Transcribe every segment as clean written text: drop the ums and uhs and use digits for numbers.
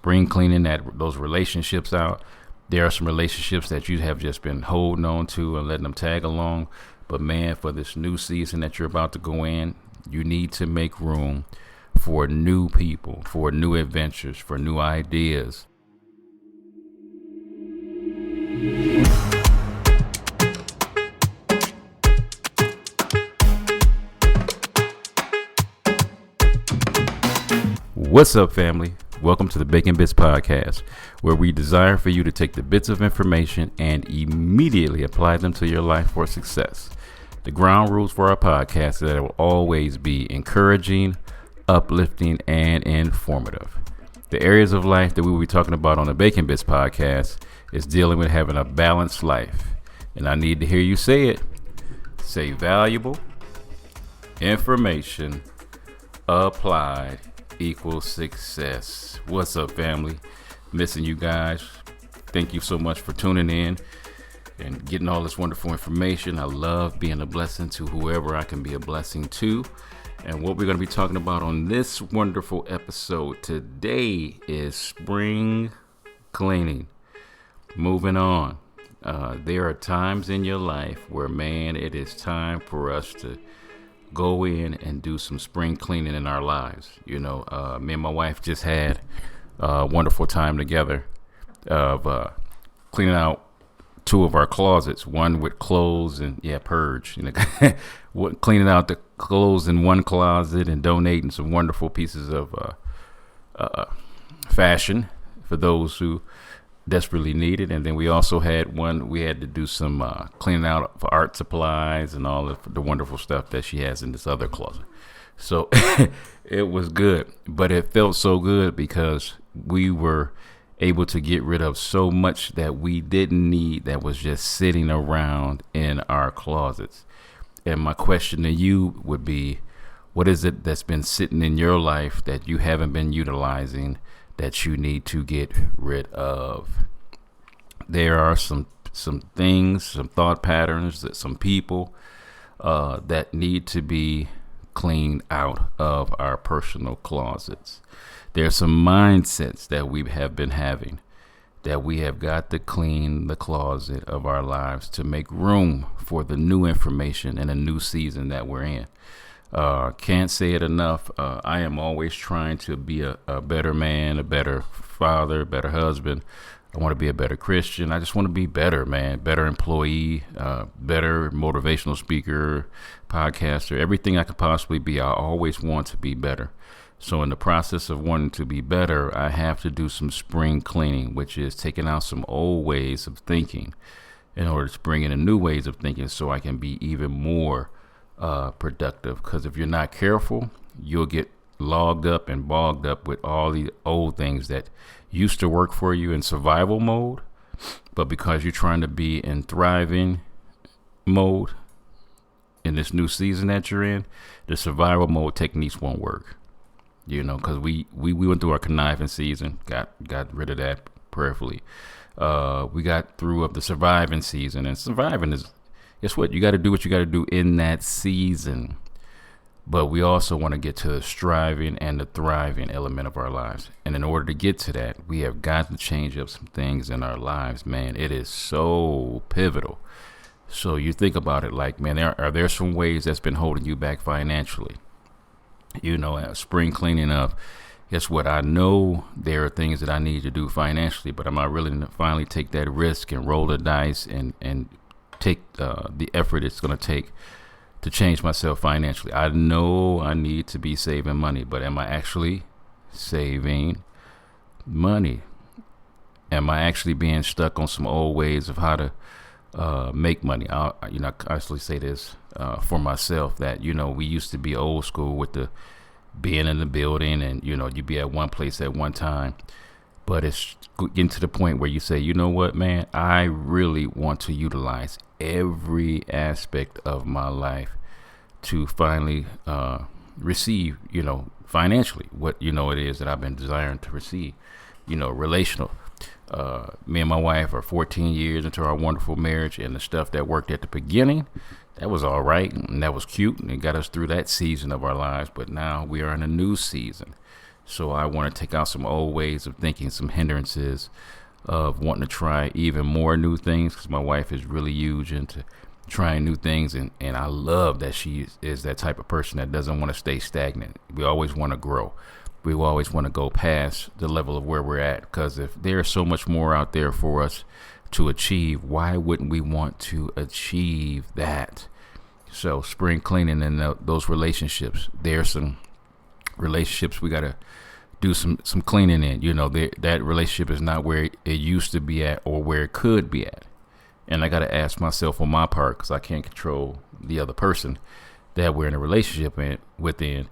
spring cleaning those relationships out. There are some relationships that you have just been holding on to and letting them tag along. But man, for this new season that you're about to go in, you need to make room for new people, for new adventures, for new ideas. What's up, family? Welcome to the Bacon Bits Podcast, where we desire for you to take the bits of information and immediately apply them to your life for success. The ground rules for our podcast is that it will always be encouraging, uplifting, and informative. The areas of life that we will be talking about on the Bacon Bits Podcast is dealing with having a balanced life. And I need to hear you say it. Say valuable information applied equals success. What's up, family? Missing you guys. Thank you so much for tuning in and getting all this wonderful information. I love being a blessing to whoever I can be a blessing to. And what we're going to be talking about on this wonderful episode today is spring cleaning. Moving on. There are times in your life where, man, it is time for us to go in and do some spring cleaning in our lives. You know, me and my wife just had a wonderful time together of cleaning out two of our closets, one with clothes and Purge, cleaning out the clothes in one closet and donating some wonderful pieces of fashion for those who desperately need it. And then we also had we had to do some cleaning out for art supplies and all of the wonderful stuff that she has in this other closet. So it was good, but it felt so good because we were able to get rid of so much that we didn't need, that was just sitting around in our closets. And my question to you would be, what is it that's been sitting in your life that you haven't been utilizing that you need to get rid of? There are some things, some thought patterns, that some people that need to be cleaned out of our personal closets. There are some mindsets that we have been having that we have got to clean the closet of our lives to make room for the new information and a new season that we're in. Can't say it enough. I am always trying to be a better man, a better father, a better husband. I want to be a better Christian. I just want to be better, man. Better employee, better motivational speaker, podcaster, everything I could possibly be. I always want to be better. So in the process of wanting to be better, I have to do some spring cleaning, which is taking out some old ways of thinking in order to bring in new ways of thinking so I can be even more productive. Because if you're not careful, you'll get logged up and bogged up with all the old things that used to work for you in survival mode, but because you're trying to be in thriving mode in this new season that you're in, the survival mode techniques won't work. You know, because we went through our conniving season, got rid of that prayerfully. We got through of the surviving season, and surviving is, guess what? You got to do what you got to do in that season. But we also want to get to the striving and the thriving element of our lives. And in order to get to that, we have got to change up some things in our lives, man. It is so pivotal. So you think about it like, man, are there some ways that's been holding you back financially? You know, spring cleaning up. Guess what? I know there are things that I need to do financially, but am I willing to finally take that risk and roll the dice and take the effort it's going to take to change myself financially? I know I need to be saving money, but am I actually saving money? Am I actually being stuck on some old ways of how to make money? I actually say this for myself, that, you know, we used to be old school with the being in the building and, you know, you'd be at one place at one time. But it's getting to the point where you say, you know what, man, I really want to utilize every aspect of my life to finally receive, you know, financially what, you know, it is that I've been desiring to receive, you know, relational. Me and my wife are 14 years into our wonderful marriage, and the stuff that worked at the beginning, that was all right, and that was cute, and it got us through that season of our lives. But now we are in a new season, So I want to take out some old ways of thinking, some hindrances of wanting to try even more new things, because my wife is really huge into trying new things, and I love that she is that type of person that doesn't want to stay stagnant. We always want to grow. We always want to go past the level of where we're at, because if there's so much more out there for us to achieve, why wouldn't we want to achieve that? So spring cleaning and those relationships, there's some relationships we got to do some cleaning in. That relationship is not where it used to be at or where it could be at. And I got to ask myself on my part, because I can't control the other person that we're in a relationship within.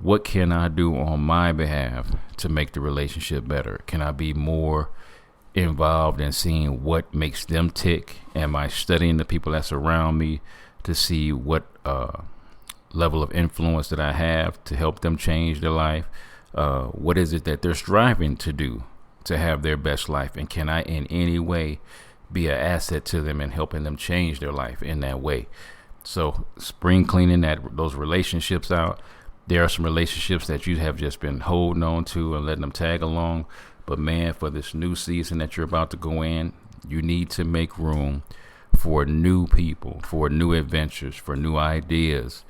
What can I do on my behalf to make the relationship better? Can I be more involved in seeing what makes them tick? Am I studying the people that's around me to see what level of influence that I have to help them change their life? What is it that they're striving to do to have their best life? And can I in any way be an asset to them and helping them change their life in that way? So spring cleaning those relationships out. There are some relationships that you have just been holding on to and letting them tag along. But man, for this new season that you're about to go in, you need to make room for new people, for new adventures, for new ideas.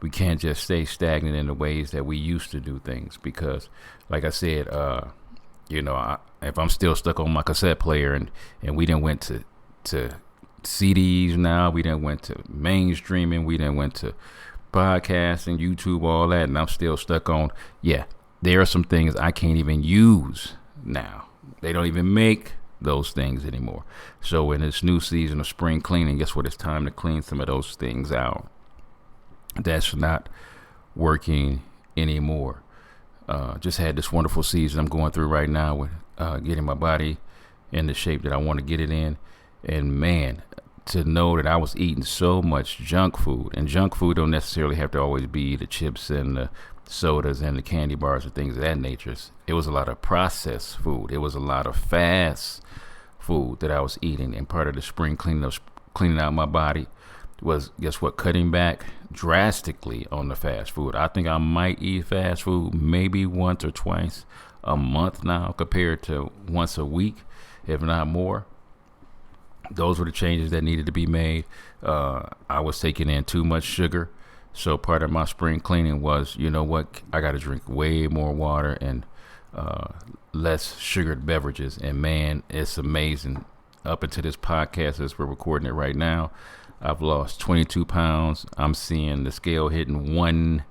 We can't just stay stagnant in the ways that we used to do things, because like I said, if I'm still stuck on my cassette player and we done went to CDs now, we done went to mainstreaming, we done went to podcasting, YouTube, all that, and I'm still stuck on, there are some things I can't even use now. They don't even make those things anymore. So in this new season of spring cleaning, guess what? It's time to clean some of those things out that's not working anymore. Just had this wonderful season I'm going through right now with getting my body in the shape that I want to get it in. And man, to know that I was eating so much junk food, and junk food don't necessarily have to always be the chips and the sodas and the candy bars and things of that nature. It was a lot of processed food. It was a lot of fast food that I was eating. And part of the spring cleaning out my body was, guess what, cutting back drastically on the fast food. I think I might eat fast food maybe once or twice a month now, compared to once a week, if not more. Those were the changes that needed to be made. I was taking in too much sugar. So part of my spring cleaning was, you know what, I got to drink way more water and less sugared beverages. And man, it's amazing. Up into this podcast, as we're recording it right now, I've lost 22 pounds. I'm seeing the scale hitting 1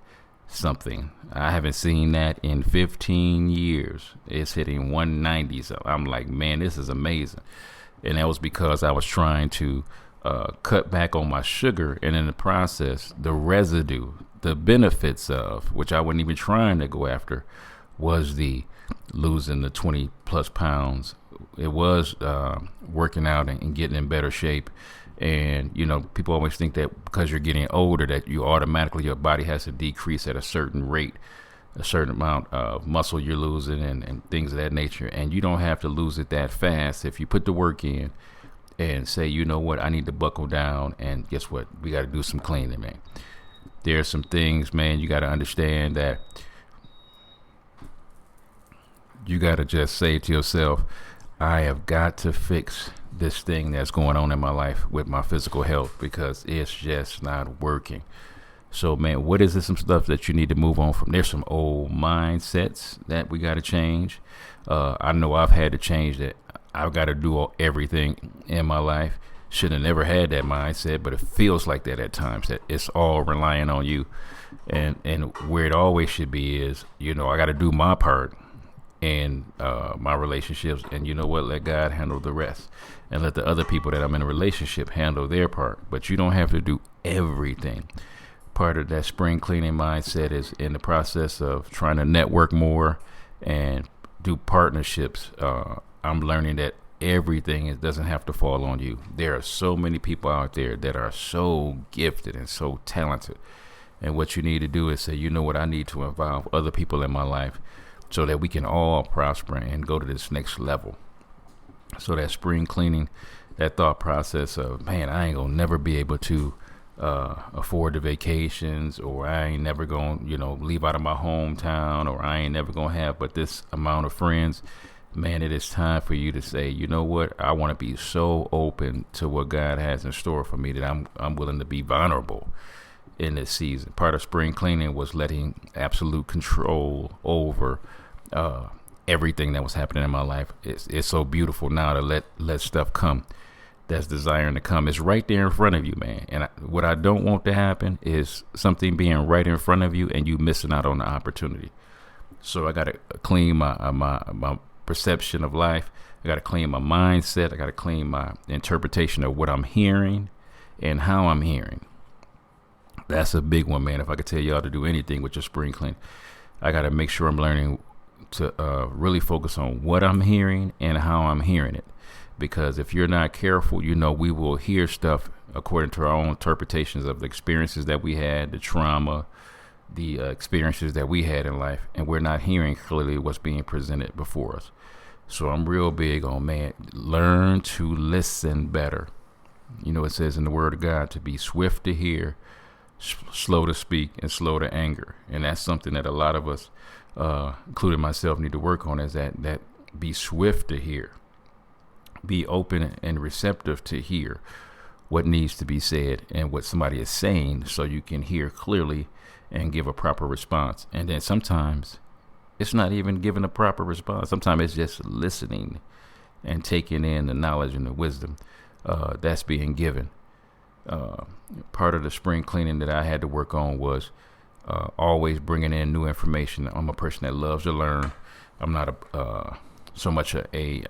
something. I haven't seen that in 15 years. It's hitting 190. So I'm like, man, this is amazing. And that was because I was trying to cut back on my sugar, and in the process, the residue, the benefits of, which I wasn't even trying to go after, was the losing the 20 plus pounds. It was working out and getting in better shape. And, people always think that because you're getting older that you automatically, your body has to decrease at a certain rate, a certain amount of muscle you're losing and things of that nature. And you don't have to lose it that fast if you put the work in and say, you know what, I need to buckle down, and guess what, we got to do some cleaning, man. There's some things, man, you got to understand that you got to just say to yourself, I have got to fix this thing that's going on in my life with my physical health, because it's just not working. So, man, what is this? Some stuff that you need to move on from? There's some old mindsets that we got to change. I know I've had to change that. I've got to do everything in my life. Should have never had that mindset, but it feels like that at times, that it's all relying on you. And where it always should be is, I got to do my part in my relationships, and you know what, let God handle the rest, and let the other people that I'm in a relationship handle their part. But you don't have to do everything. Part of that spring cleaning mindset is in the process of trying to network more and do partnerships. I'm learning that everything doesn't have to fall on you. There are so many people out there that are so gifted and so talented, and what you need to do is say, you know what, I need to involve other people in my life so that we can all prosper and go to this next level. So that spring cleaning, that thought process of, man, I ain't gonna never be able to afford the vacations, or I ain't never going to leave out of my hometown, or I ain't never going to have but this amount of friends. Man, it is time for you to say, you know what, I want to be so open to what God has in store for me that I'm willing to be vulnerable in this season. Part of spring cleaning was letting absolute control over everything that was happening in my life. It's so beautiful now to let stuff come that's desiring to come. It's right there in front of you, man. And what I don't want to happen is something being right in front of you and you missing out on the opportunity. So I got to clean my perception of life. I got to clean my mindset. I got to clean my interpretation of what I'm hearing and how I'm hearing. That's a big one, man. If I could tell y'all to do anything with your spring clean, I got to make sure I'm learning to really focus on what I'm hearing and how I'm hearing it. Because if you're not careful, we will hear stuff according to our own interpretations of the experiences that we had, the trauma, the experiences that we had in life, and we're not hearing clearly what's being presented before us. So I'm real big on, man, learn to listen better. It says in the Word of God to be swift to hear, slow to speak, and slow to anger. And that's something that a lot of us, including myself, need to work on, is that be swift to hear. Be open and receptive to hear what needs to be said and what somebody is saying, so you can hear clearly and give a proper response. And then sometimes it's not even giving a proper response. Sometimes it's just listening and taking in the knowledge and the wisdom that's being given. Part of the spring cleaning that I had to work on was always bringing in new information. I'm a person that loves to learn. I'm not so much a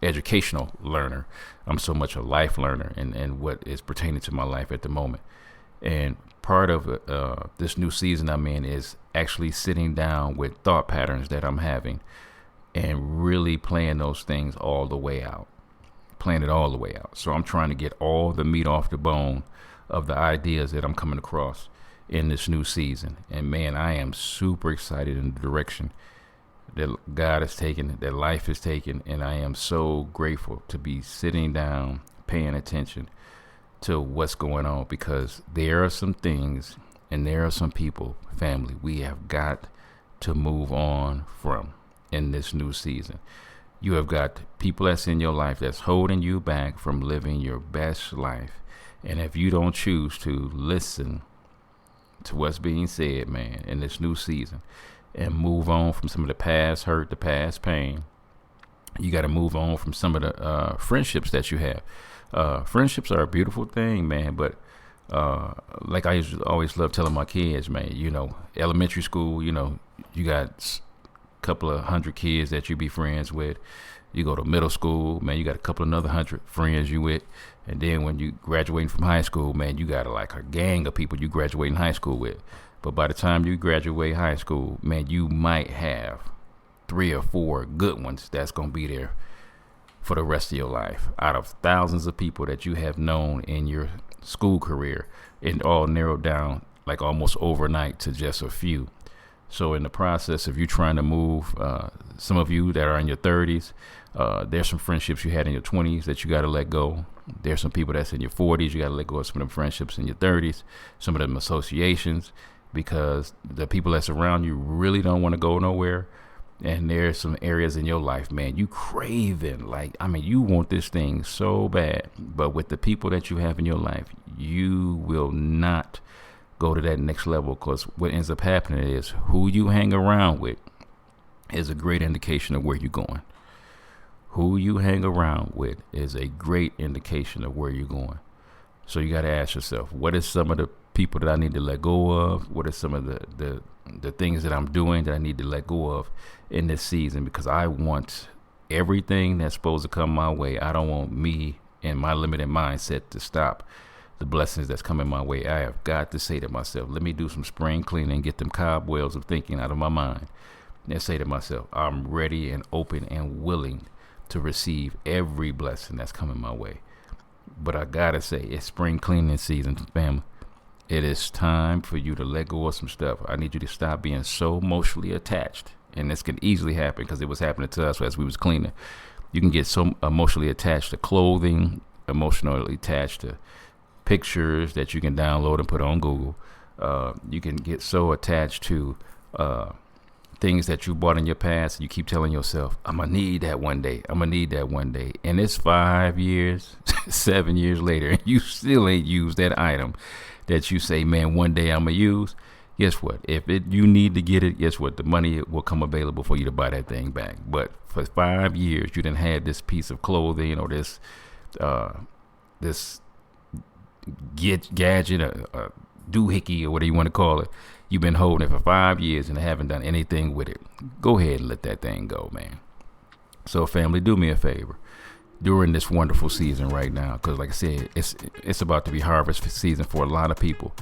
educational learner. I'm so much a life learner and what is pertaining to my life at the moment. And part of this new season I'm in is actually sitting down with thought patterns that I'm having and really playing those things all the way out. Playing it all the way out. So I'm trying to get all the meat off the bone of the ideas that I'm coming across in this new season. And man, I am super excited in the direction that God has taken, that life has taken, and I am so grateful to be sitting down, paying attention to what's going on, because there are some things and there are some people, family, we have got to move on from in this new season. You have got people that's in your life that's holding you back from living your best life. And if you don't choose to listen to what's being said, man, in this new season, and move on from some of the past hurt, the past pain, you got to move on from some of the friendships that you have. Friendships are a beautiful thing, man, but like I always love telling my kids, man, elementary school, you got a couple of 100 kids that you be friends with. You go to middle school, man, you got a couple of another 100 friends you with. And then when you graduating from high school, man, you got like a gang of people you graduating high school with. But by the time you graduate high school, man, you might have 3 or 4 good ones that's going to be there for the rest of your life, out of thousands of people that you have known in your school career, and all narrowed down like almost overnight to just a few. So in the process of you trying to move, some of you that are in your 30s, there's some friendships you had in your 20s that you got to let go. There's some people that's in your 40s. You got to let go of some of them friendships in your 30s, some of them associations, because the people that's around you really don't want to go nowhere. And there's some areas in your life, man, you craving, you want this thing so bad. But with the people that you have in your life, you will not go to that next level, because what ends up happening is who you hang around with is a great indication of where you're going. Who you hang around with is a great indication of where you're going. So you got to ask yourself, what is some of the people that I need to let go of? What are some of the things that I'm doing that I need to let go of in this season? Because I want everything that's supposed to come my way. I don't want me and my limited mindset to stop the blessings that's coming my way. I have got to say to myself, let me do some spring cleaning, get them cobwebs of thinking out of my mind, and say to myself, I'm ready and open and willing to receive every blessing that's coming my way. But I gotta say, it's spring cleaning season, family. It is time for you to let go of some stuff. I need you to stop being so emotionally attached. And this can easily happen because it was happening to us as we was cleaning. You can get so emotionally attached to clothing, emotionally attached to pictures that you can download and put on Google. You can get so attached to things that you bought in your past. You keep telling yourself, I'm gonna need that one day. I'm gonna need that one day. And it's 5 years, 7 years later, and you still ain't used that item that you say, man, one day I'm gonna use. Guess what? If you need to get it, guess what? The money will come available for you to buy that thing back. But for 5 years, you didn't have this piece of clothing or this gadget, a doohickey, or whatever you want to call it. You've been holding it for 5 years and haven't done anything with it. Go ahead and let that thing go, man. So, family, do me a favor during this wonderful season right now, because like I said, it's about to be harvest season for a lot of people,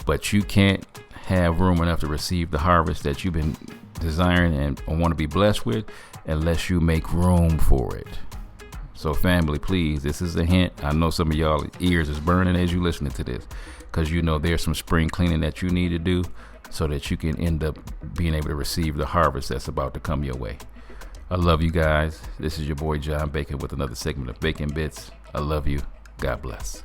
but you can't have room enough to receive the harvest that you've been desiring and want to be blessed with unless you make room for it. So, family, please, this is a hint. I know some of y'all ears is burning as you listening to this, because you know there's some spring cleaning that you need to do so that you can end up being able to receive the harvest that's about to come your way. I love you guys. This is your boy John Bacon with another segment of Bacon Bits. I love you. God bless.